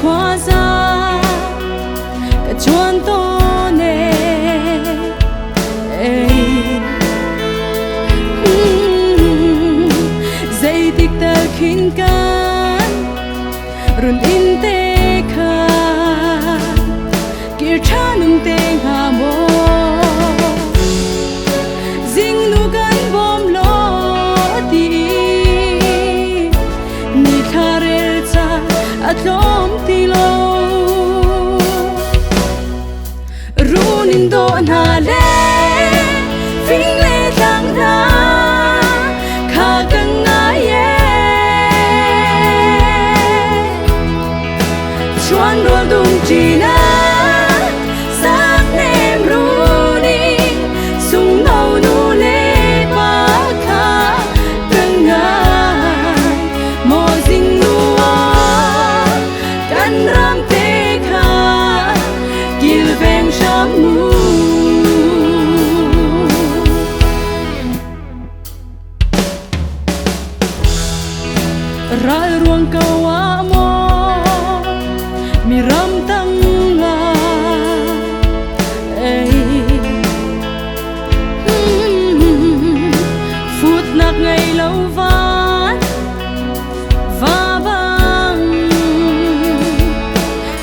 khoa ra cả chuan to nè dây tích ta khiến can run in te kha kia cha nung te ha mo ding nu gan bom lo ti ni thare cha atlom ti lo runin do na le phing le tang na kha kang nga ye chuan rol dung chi na sak nem runing sung nau nu le pa kha kang nga mo ding nu kan ram te kha kil veng sham nu ral ruang kawa mo mi ram tang nga phút nạc ngày lâu ván và băng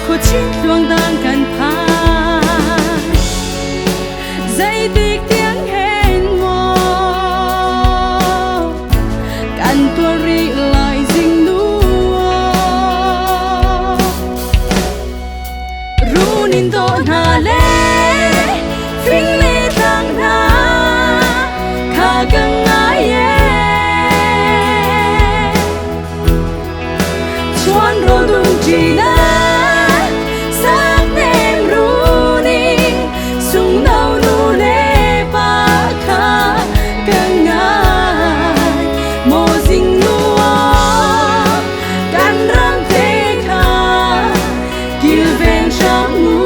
khô chít luang đang cần phá dây tích tiếng hẹn ngô cần tua ri lại dinh nu runin do na le phing le tang na kha kang nga ye chuan ro dung chi na sak nem runing sung nau nu le pa kha kang nga mo ding nu kan ram te kha kil ven sham nu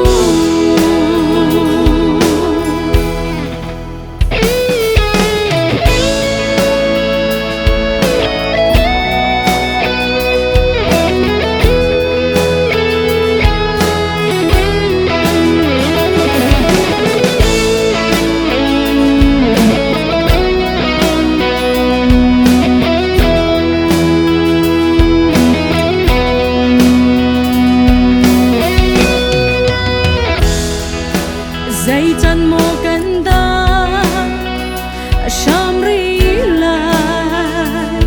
dây chân mô cần ta sham ri lại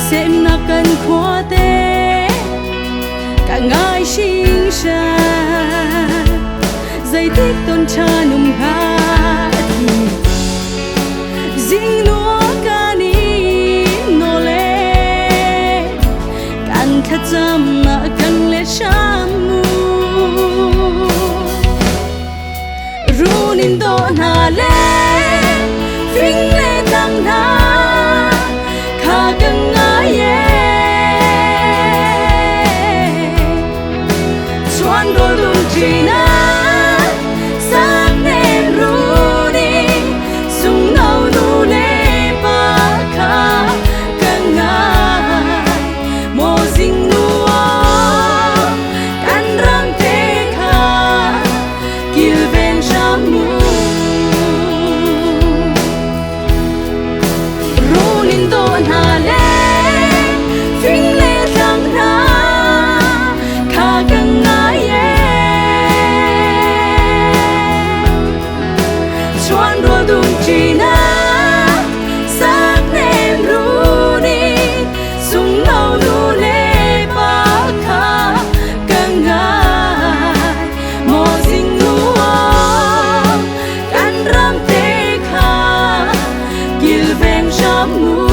xem na cần khoa te cả ngài sinh ra dây tích tôn cha nung ha ding lúa ca ni nô le can khát chăm mà cần le sham nu runin do na le phing le tang na kha kang nga ye chuan ro dung chi na sak nem runing sung nau nu le pa kha kang nga mo ding nu kan ram te kha kil ven sham nu runin do na le phing le tang na kha kang nga ye chuan ro dung chi na sak nem runing sung nau nu le pa kha kang nga mo ding nu kan ram te kha kil ven sham nu